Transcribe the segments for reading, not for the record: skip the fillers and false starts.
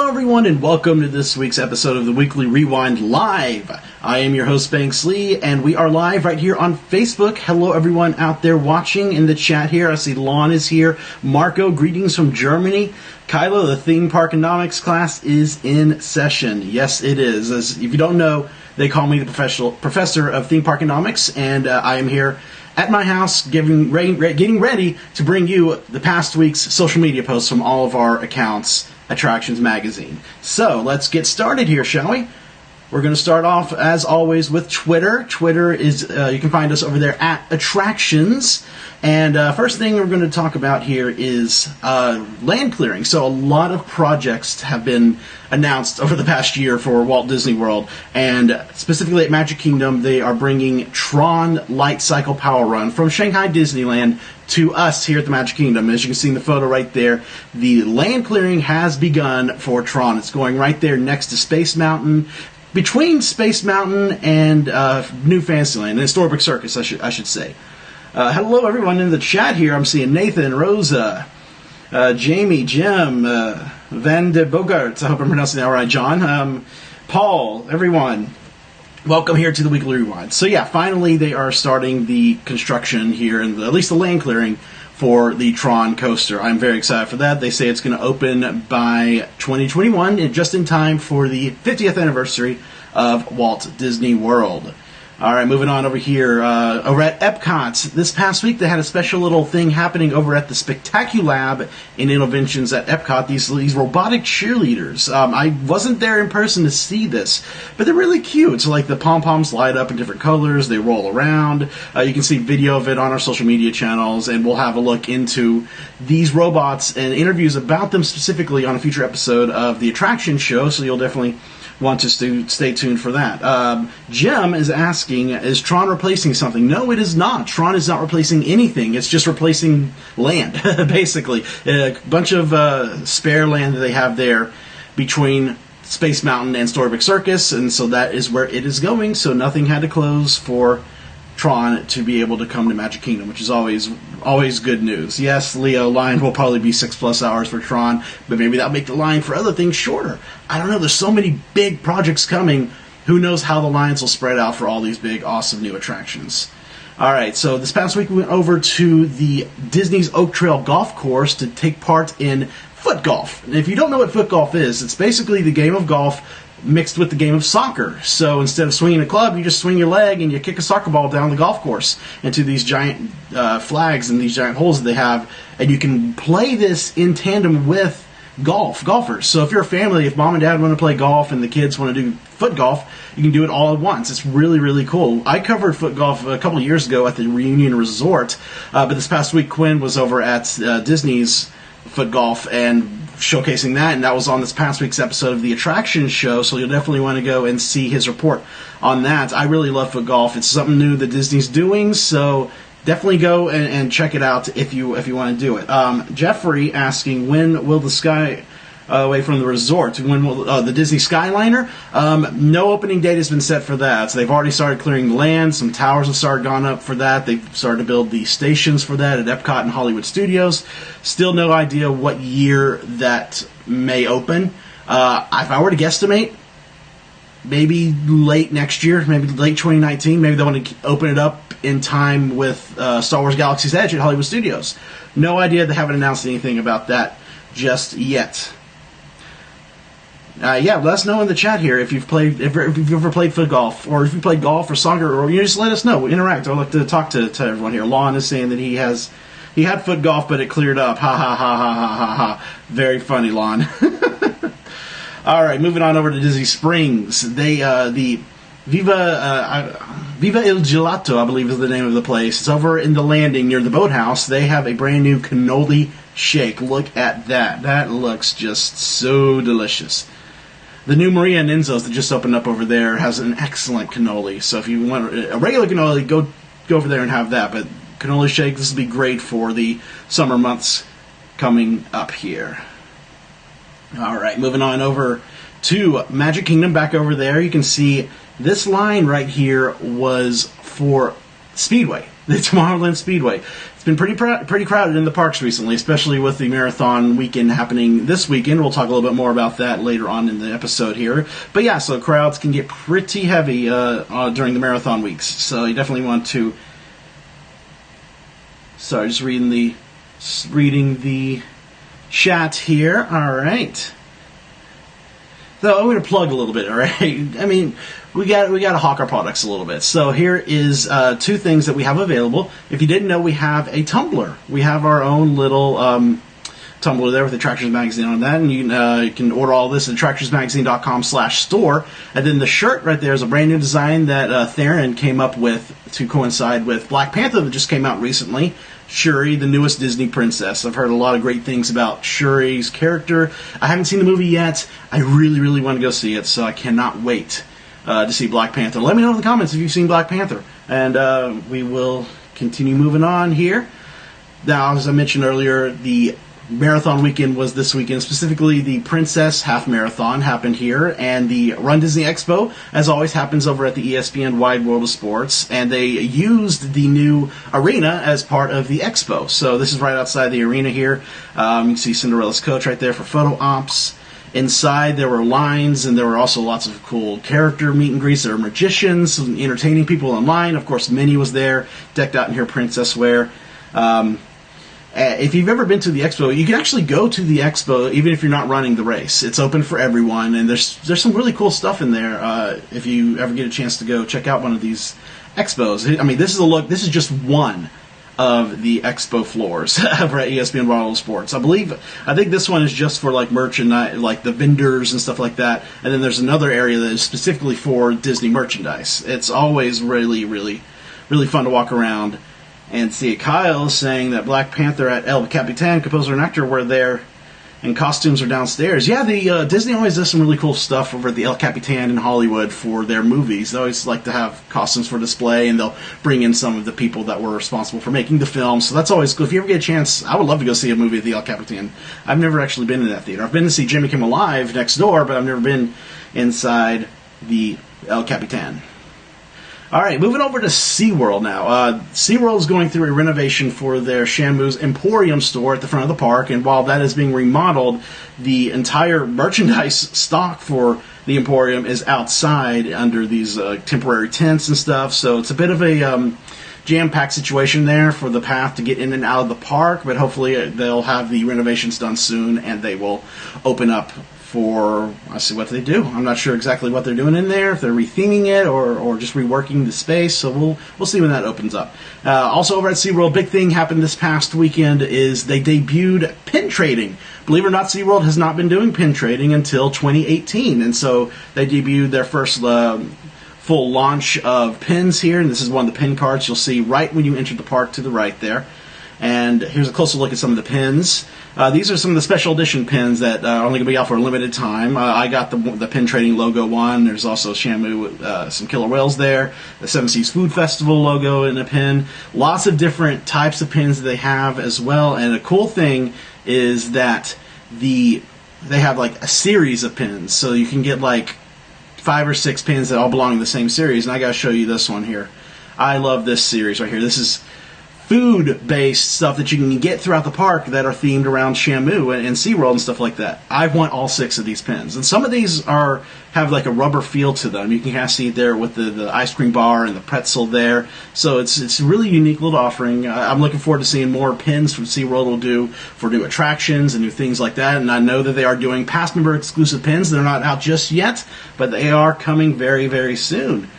Hello everyone and welcome to this week's episode of the Weekly Rewind Live. I am your host Banks Lee and we are live right here on Facebook. Hello everyone out there watching in the chat here. I see Lon is here. Marco, greetings from Germany. Kylo, the theme parkonomics class is in session. Yes, it is. As if you don't know, they call me the professor of theme parkonomics, and I am here at my house getting ready to bring you the past week's social media posts from all of our accounts, Attractions Magazine. So, let's get started here, shall we? We're going to start off, as always, with Twitter. Twitter is, you can find us over there at Attractions. And first thing we're going to talk about here is land clearing. So a lot of projects have been announced over the past year for Walt Disney World. And specifically at Magic Kingdom, they are bringing Tron Light Cycle Power Run from Shanghai Disneyland to us here at the Magic Kingdom. As you can see in the photo right there, the land clearing has begun for Tron. It's going right there next to Space Mountain, between Space Mountain and New Fantasyland, and Storybook Circus, I should say. Hello everyone in the chat here. I'm seeing Nathan, Rosa, Jamie, Jim, Van de Bogart. I hope I'm pronouncing that right, John. Paul, everyone. Welcome here to the Weekly Rewind. So yeah, finally they are starting the construction here, and at least the land clearing for the Tron coaster. I'm very excited for that. They say it's going to open by 2021, and just in time for the 50th anniversary of Walt Disney World. Alright, moving on over here. Over at Epcot, this past week they had a special little thing happening over at the Spectaculab in Innovations at Epcot. These robotic cheerleaders. I wasn't there in person to see this, but they're really cute. So, like, the pom-poms light up in different colors, they roll around. You can see video of it on our social media channels, and we'll have a look into these robots and interviews about them specifically on a future episode of the Attraction Show, so you'll definitely want to stay tuned for that. Jim is asking, is Tron replacing something? No, it is not. Tron is not replacing anything. It's just replacing land, basically. A bunch of spare land that they have there between Space Mountain and Storybook Circus, and so that is where it is going. So nothing had to close for Tron to be able to come to Magic Kingdom, which is always good news. Yes, Leo, line will probably be 6+ hours for Tron, but maybe that'll make the line for other things shorter. I don't know, there's so many big projects coming. Who knows how the lines will spread out for all these big, awesome new attractions. Alright, so this past week we went over to the Disney's Oak Trail Golf Course to take part in foot golf. And if you don't know what foot golf is, it's basically the game of golf mixed with the game of soccer. So instead of swinging a club, you just swing your leg and you kick a soccer ball down the golf course into these giant flags and these giant holes that they have, and you can play this in tandem with golfers. So if you're a family, if mom and dad want to play golf and the kids want to do foot golf, you can do it all at once. It's really, really cool. I covered foot golf a couple of years ago at the Reunion Resort, but this past week Quinn was over at Disney's foot golf and showcasing that, and that was on this past week's episode of the Attraction Show, so you'll definitely want to go and see his report on that. I really love foot golf. It's something new that Disney's doing, so definitely go and check it out if you want to do it. Jeffrey asking, when will the Sky away from the resort, when will the Disney Skyliner? No opening date has been set for that. So they've already started clearing the land. Some towers have started gone up for that. They've started to build the stations for that at Epcot and Hollywood Studios. Still no idea what year that may open. If I were to guesstimate, maybe late next year, maybe late 2019. Maybe they want to open it up in time with Star Wars Galaxy's Edge at Hollywood Studios. No idea. They haven't announced anything about that just yet. Yeah, let us know in the chat here if you've ever played foot golf, or if you played golf or soccer, or you just let us know. We interact. I'd like to talk to everyone here. Lon is saying that he had foot golf, but it cleared up. Ha ha ha ha ha ha ha. Very funny, Lon. All right, moving on over to Disney Springs. The Viva Il Gelato, I believe, is the name of the place. It's over in the landing near the boathouse. They have a brand new cannoli shake. Look at that. That looks just so delicious. The new Maria and Enzo's that just opened up over there has an excellent cannoli. So if you want a regular cannoli, go over there and have that. But cannoli shake, this will be great for the summer months coming up here. All right, moving on over to Magic Kingdom. Back over there, you can see this line right here was for Speedway. the Tomorrowland Speedway. It's been pretty crowded in the parks recently, especially with the marathon weekend happening this weekend. We'll talk a little bit more about that later on in the episode here. But yeah, so crowds can get pretty heavy during the marathon weeks. So you definitely want to... Sorry, just reading the chat here. All right. So I'm going to plug a little bit, all right? I mean, we got to hawk our products a little bit. So here is two things that we have available. If you didn't know, we have a Tumblr. We have our own little Tumblr there with Attractions Magazine on that, and you can order all this at attractionsmagazine.com/store. And then the shirt right there is a brand new design that Theron came up with to coincide with Black Panther that just came out recently. Shuri, the newest Disney princess. I've heard a lot of great things about Shuri's character. I haven't seen the movie yet. I really, really want to go see it, so I cannot wait to see Black Panther. Let me know in the comments if you've seen Black Panther. And we will continue moving on here. Now, as I mentioned earlier, the marathon weekend was this weekend. Specifically, the Princess Half Marathon happened here, and the Run Disney Expo, as always, happens over at the ESPN Wide World of Sports, and they used the new arena as part of the expo. So this is right outside the arena here. You can see Cinderella's coach right there for photo ops. Inside, there were lines, and there were also lots of cool character meet and greets. There were magicians entertaining people in line. Of course, Minnie was there, decked out in her princess wear. If you've ever been to the expo, you can actually go to the expo even if you're not running the race. It's open for everyone, and there's some really cool stuff in there. If you ever get a chance to go check out one of these expos, I mean, this is a look. This is just one of the expo floors over at ESPN World Sports. I think this one is just for like merchandise, like the vendors and stuff like that. And then there's another area that is specifically for Disney merchandise. It's always really, really, really fun to walk around and see. Kyle saying that Black Panther at El Capitan, composer and actor, were there, and costumes are downstairs. Yeah, the Disney always does some really cool stuff over at the El Capitan in Hollywood for their movies. They always like to have costumes for display, and they'll bring in some of the people that were responsible for making the film. So that's always cool. If you ever get a chance, I would love to go see a movie at the El Capitan. I've never actually been in that theater. I've been to see Jimmy Kimmel Live next door, but I've never been inside the El Capitan. All right, moving over to SeaWorld now. SeaWorld is going through a renovation for their Shamu's Emporium store at the front of the park, and while that is being remodeled, the entire merchandise stock for the Emporium is outside under these temporary tents and stuff, so it's a bit of a jam-packed situation there for the path to get in and out of the park, but hopefully they'll have the renovations done soon, and they will open up for, I see what they do. I'm not sure exactly what they're doing in there, if they're retheming it or just reworking the space, so we'll see when that opens up. Also over at SeaWorld, big thing happened this past weekend is they debuted pin trading. Believe it or not, SeaWorld has not been doing pin trading until 2018, and so they debuted their first full launch of pins here, and this is one of the pin cards you'll see right when you enter the park to the right there. And here's a closer look at some of the pins. These are some of the special edition pins that are only going to be out for a limited time. I got the pin trading logo one. There's also Shamu, some killer whales there. The Seven Seas Food Festival logo in a pin. Lots of different types of pins that they have as well. And a cool thing is that they have like a series of pins. So you can get like 5 or 6 pins that all belong in the same series. And I got to show you this one here. I love this series right here. This is food-based stuff that you can get throughout the park that are themed around Shamu and SeaWorld and stuff like that. I want all 6 of these pins. And some of these have like a rubber feel to them. You can kind of see it there with the ice cream bar and the pretzel there. So it's a really unique little offering. I'm looking forward to seeing more pins from SeaWorld will do for new attractions and new things like that. And I know that they are doing past member exclusive pins. They're not out just yet, but they are coming very, very soon.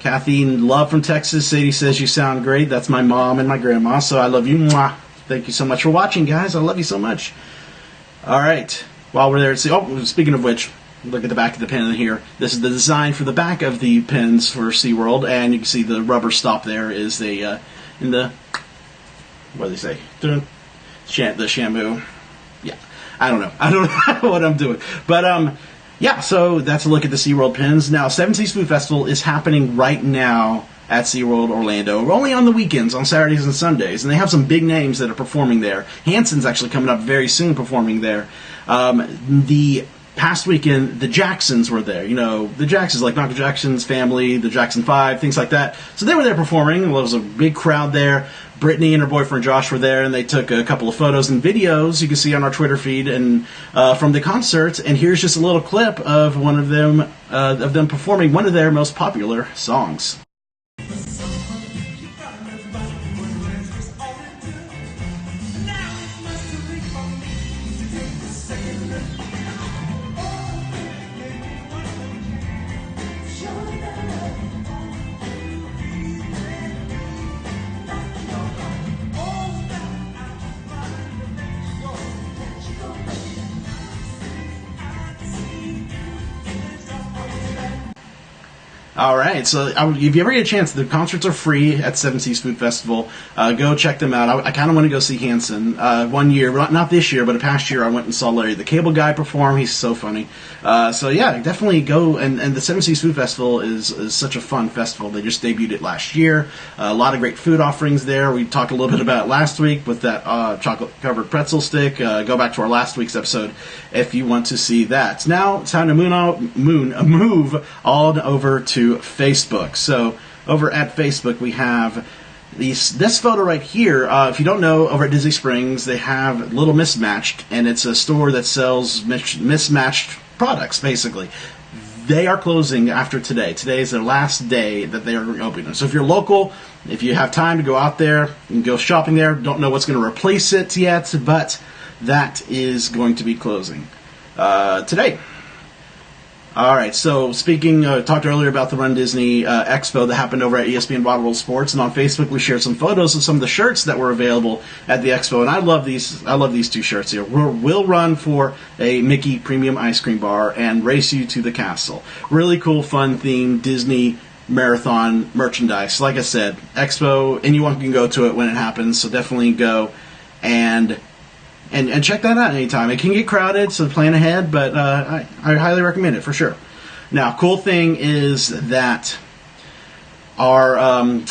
Kathy Love from Texas, Sadie says you sound great. That's my mom and my grandma, so I love you. Mwah. Thank you so much for watching, guys. I love you so much. All right. While we're there, speaking of which, look at the back of the pin here. This is the design for the back of the pins for SeaWorld, and you can see the rubber stop there is in the, what do they say? The Shamu. Yeah. I don't know what I'm doing. But, yeah, so that's a look at the SeaWorld pins. Now, Seven Seas Food Festival is happening right now at SeaWorld Orlando. We're only on the weekends, on Saturdays and Sundays, and they have some big names that are performing there. Hanson's actually coming up very soon performing there. The past weekend, the Jacksons were there. You know, the Jacksons, like Michael Jackson's family, the Jackson 5, things like that. So they were there performing. There was a big crowd there. Brittany and her boyfriend Josh were there, and they took a couple of photos and videos you can see on our Twitter feed and from the concert. And here's just a little clip of one of them performing one of their most popular songs. All right, so if you ever get a chance, the concerts are free at Seven Seas Food Festival. Go check them out. I kind of want to go see Hanson. One year, not this year, but a past year, I went and saw Larry the Cable Guy perform. He's so funny. So yeah, definitely go. And the Seven Seas Food Festival is such a fun festival. They just debuted it last year. A lot of great food offerings there. We talked a little bit about it last week with that chocolate-covered pretzel stick. Go back to our last week's episode if you want to see that. Now it's time to move on over to Facebook. So over at Facebook we have this photo right here. If you don't know, over at Disney Springs they have Little Mismatched, and it's a store that sells mismatched products. Basically, they are closing after today. Today is their last day that they are opening. So if you're local, if you have time to go out there and go shopping there, don't know what's going to replace it yet, but that is going to be closing today. All right, so speaking, talked earlier about the runDisney Expo that happened over at ESPN Wide World Sports, and on Facebook we shared some photos of some of the shirts that were available at the Expo, and I love these two shirts here. We'll run for a Mickey Premium Ice Cream Bar and race you to the castle. Really cool, fun themed Disney marathon merchandise. Like I said, Expo, anyone can go to it when it happens, so definitely go and check that out anytime. It can get crowded, so plan ahead, but I highly recommend it for sure. Now, cool thing is that our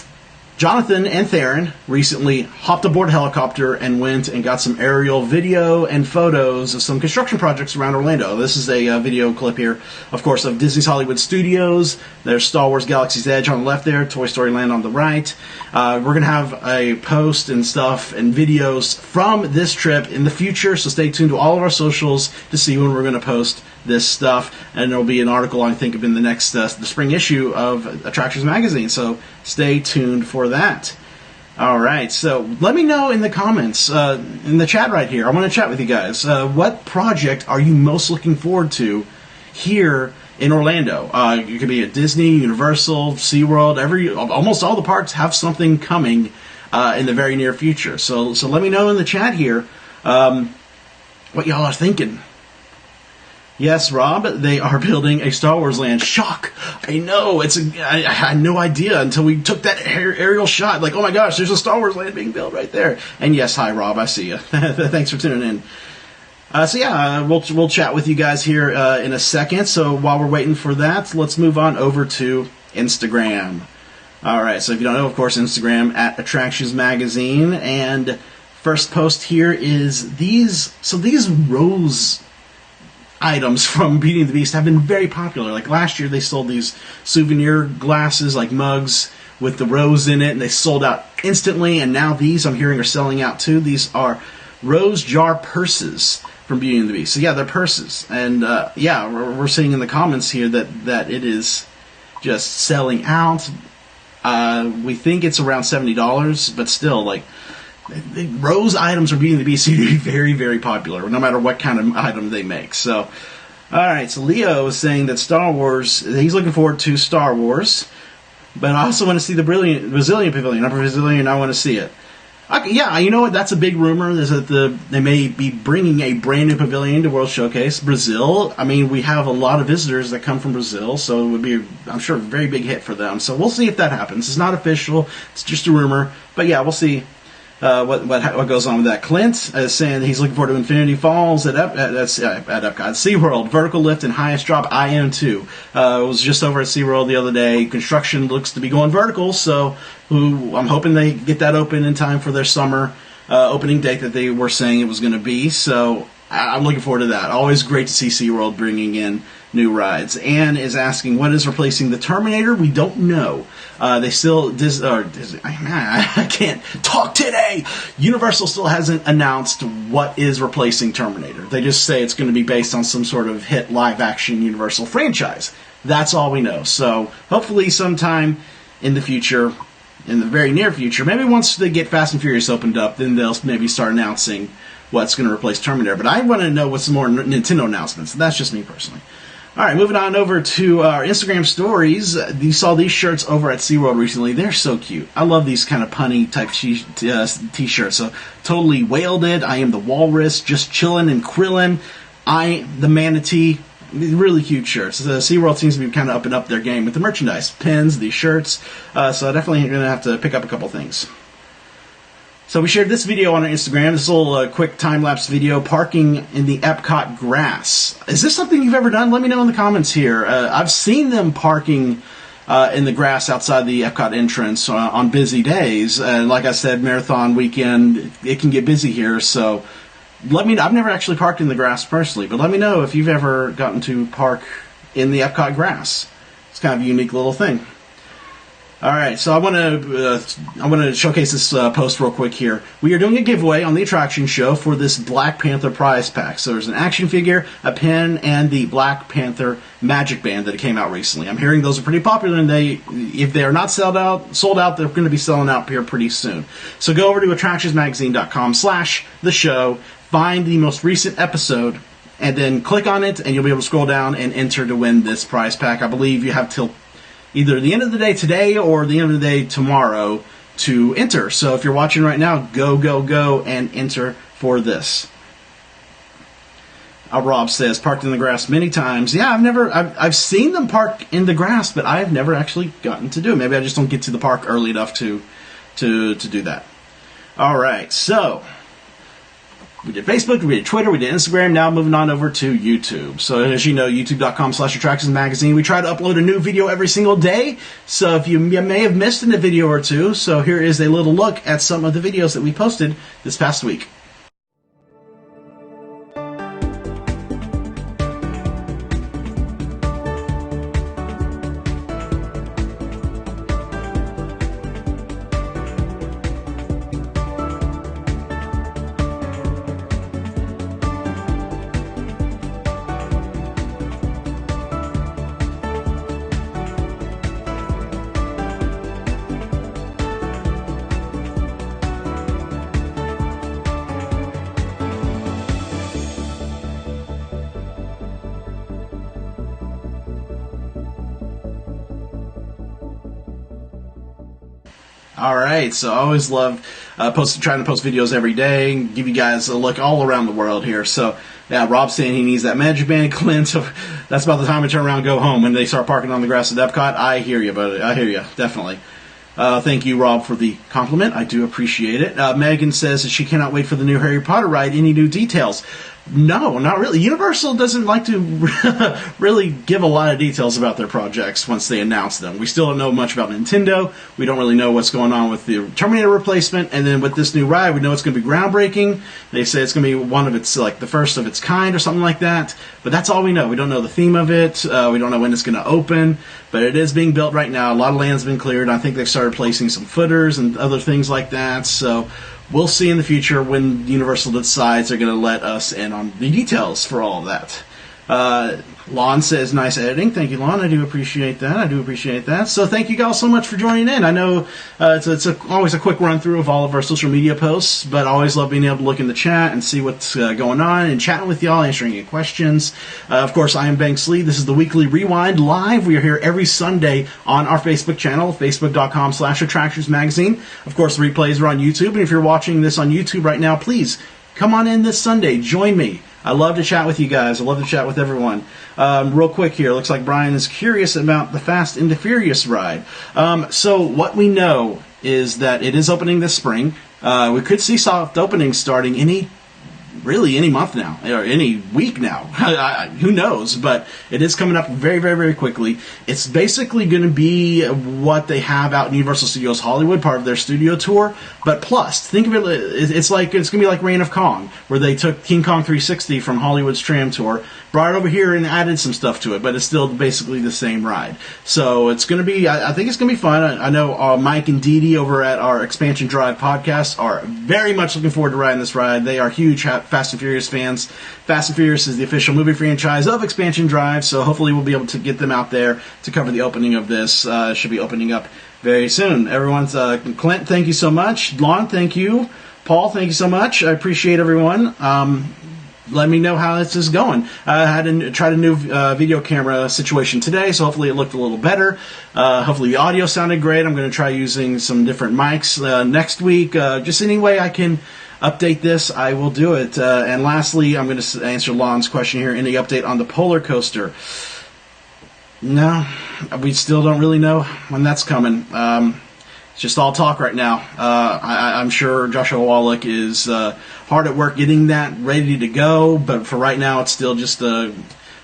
Jonathan and Theron recently hopped aboard a helicopter and went and got some aerial video and photos of some construction projects around Orlando. This is a video clip here, of course, of Disney's Hollywood Studios. There's Star Wars Galaxy's Edge on the left there, Toy Story Land on the right. We're going to have a post and stuff and videos from this trip in the future, so stay tuned to all of our socials to see when we're going to post this stuff. And there'll be an article, I think, in the next the spring issue of Attractions Magazine, so stay tuned for that. All right, so let me know in the comments, in the chat right here. I want to chat with you guys. What project are you most looking forward to here in Orlando? You could be at Disney, Universal, SeaWorld. Almost all the parks have something coming in the very near future. So let me know in the chat here what y'all are thinking. Yes, Rob, they are building a Star Wars land. Shock! I know, I had no idea until we took that aerial shot. Like, oh my gosh, there's a Star Wars land being built right there. And yes, hi Rob, I see you. Thanks for tuning in. We'll chat with you guys here in a second. So while we're waiting for that, let's move on over to Instagram. All right, so if you don't know, of course, Instagram at Attractions Magazine. And first post here is these rose items from Beauty and the Beast have been very popular. Like last year, they sold these souvenir glasses, like mugs with the rose in it, and they sold out instantly. And now these, I'm hearing, are selling out too. These are rose jar purses from Beauty and the Beast. So yeah, they're purses, and we're seeing in the comments here that it is just selling out. We think it's around $70, but still, like, the rose items from Beauty and the Beast seem to be very, very popular, no matter what kind of item they make. So, all right, so Leo is saying that Star Wars, he's looking forward to Star Wars, but I also want to see the Brazilian Pavilion. I'm Brazilian, I want to see it. Yeah, you know what? That's a big rumor, is that they may be bringing a brand new pavilion to World Showcase. Brazil, I mean, we have a lot of visitors that come from Brazil, so it would be, I'm sure, a very big hit for them. So we'll see if that happens. It's not official, it's just a rumor, but yeah, we'll see what goes on with that. Clint is saying he's looking forward to Infinity Falls at Epcot, SeaWorld, vertical lift and highest drop. I am too. I was just over at SeaWorld the other day. Construction looks to be going vertical, so I'm hoping they get that open in time for their summer opening date that they were saying it was going to be. So I'm looking forward to that. Always great to see SeaWorld bringing in new rides. Anne is asking, what is replacing the Terminator? We don't know. They still, I can't talk today. Universal still hasn't announced what is replacing Terminator. They just say it's going to be based on some sort of hit live-action Universal franchise. That's all we know. So hopefully sometime in the future, in the very near future, maybe once they get Fast and Furious opened up, then they'll maybe start announcing what's going to replace Terminator. But I want to know what's some more Nintendo announcements. That's just me personally. All right, moving on over to our Instagram stories. You saw these shirts over at SeaWorld recently. They're so cute. I love these kind of punny type t-shirts. So totally whaled it. I am the walrus, just chilling and krillin'. I, the manatee. Really cute shirts. The SeaWorld seems to be kind of upping up their game with the merchandise. Pins, these shirts. So I definitely going to have to pick up a couple things. So we shared this video on our Instagram, this little quick time-lapse video, parking in the Epcot grass. Is this something you've ever done? Let me know in the comments here. I've seen them parking in the grass outside the Epcot entrance on busy days. And like I said, marathon weekend, it can get busy here. So let me know. I've never actually parked in the grass personally, but let me know if you've ever gotten to park in the Epcot grass. It's kind of a unique little thing. All right, so I want to showcase this post real quick here. We are doing a giveaway on the attraction show for this Black Panther prize pack. So there's an action figure, a pin, and the Black Panther magic band that came out recently. I'm hearing those are pretty popular, and if they are not sold out, they're going to be selling out here pretty soon. So go over to attractionsmagazine.com/the show, find the most recent episode, and then click on it, and you'll be able to scroll down and enter to win this prize pack. I believe you have till either the end of the day today or the end of the day tomorrow to enter. So if you're watching right now, go, and enter for this. Rob says, parked in the grass many times. Yeah, I've seen them park in the grass, but I've never actually gotten to do it. Maybe I just don't get to the park early enough to do that. All right, so we did Facebook, we did Twitter, we did Instagram, now moving on over to YouTube. So as you know, youtube.com/attractionsmagazine. We try to upload a new video every single day. So if you may have missed in a video or two, so here is a little look at some of the videos that we posted this past week. All right, so I always love trying to post videos every day, give you guys a look all around the world here. So, yeah, Rob's saying he needs that magic band, Clint. So that's about the time I turn around and go home when they start parking on the grass at Epcot. I hear you, buddy. I hear you, definitely. Thank you, Rob, for the compliment. I do appreciate it. Megan says that she cannot wait for the new Harry Potter ride. Any new details? No, not really. Universal doesn't like to really give a lot of details about their projects once they announce them. We still don't know much about Nintendo. We don't really know what's going on with the Terminator replacement. And then with this new ride, we know it's going to be groundbreaking. They say it's going to be one of its, like, the first of its kind or something like that. But that's all we know. We don't know the theme of it. We don't know when it's going to open. But it is being built right now. A lot of land's been cleared. I think they've started placing some footers and other things like that. So we'll see in the future when Universal decides they're going to let us in on the details for all of that. Lon says, nice editing. Thank you, Lon. I do appreciate that. So thank you guys so much for joining in. I know it's always a quick run-through of all of our social media posts, but I always love being able to look in the chat and see what's going on and chatting with y'all, answering your questions. Of course, I am Banks Lee. This is the Weekly Rewind Live. We are here every Sunday on our Facebook channel, facebook.com/attractionsmagazine. Of course, the replays are on YouTube, and if you're watching this on YouTube right now, please come on in this Sunday. Join me. I love to chat with you guys. I love to chat with everyone. Real quick here, looks like Brian is curious about the Fast and the Furious ride. So what we know is that it is opening this spring. We could see soft openings starting any really any month now, or any week now. Who knows? But it is coming up very, very, very quickly. It's basically going to be what they have out in Universal Studios Hollywood, part of their studio tour, but plus. Think of it, it's going to be like Reign of Kong, where they took King Kong 360 from Hollywood's tram tour, brought it over here and added some stuff to it, but it's still basically the same ride. So it's going to be, I think it's going to be fun. I know Mike and Dee Dee over at our Expansion Drive podcast are very much looking forward to riding this ride. They are huge Fast and Furious fans. Fast and Furious is the official movie franchise of Expansion Drive, so hopefully we'll be able to get them out there to cover the opening of this. Should be opening up very soon. Everyone's, Clint, thank you so much. Lon, thank you. Paul, thank you so much. I appreciate everyone. Let me know how this is going. I had tried a new video camera situation today, so hopefully it looked a little better. Hopefully the audio sounded great. I'm going to try using some different mics next week. Just any way I can update this, I will do it. And lastly, I'm going to answer Lon's question here. Any update on the polar coaster? No, we still don't really know when that's coming. It's just all talk right now. I'm sure Joshua Wallach is hard at work getting that ready to go, but for right now it's still just a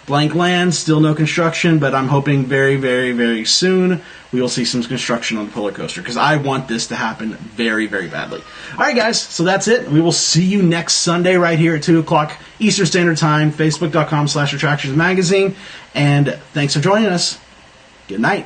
blank land, still no construction, but I'm hoping very, very, very soon we will see some construction on the polar coaster, because I want this to happen very, very badly. Alright guys, so that's it. We will see you next Sunday right here at 2 o'clock Eastern Standard Time, facebook.com/attractionsmagazine, and thanks for joining us. Good night.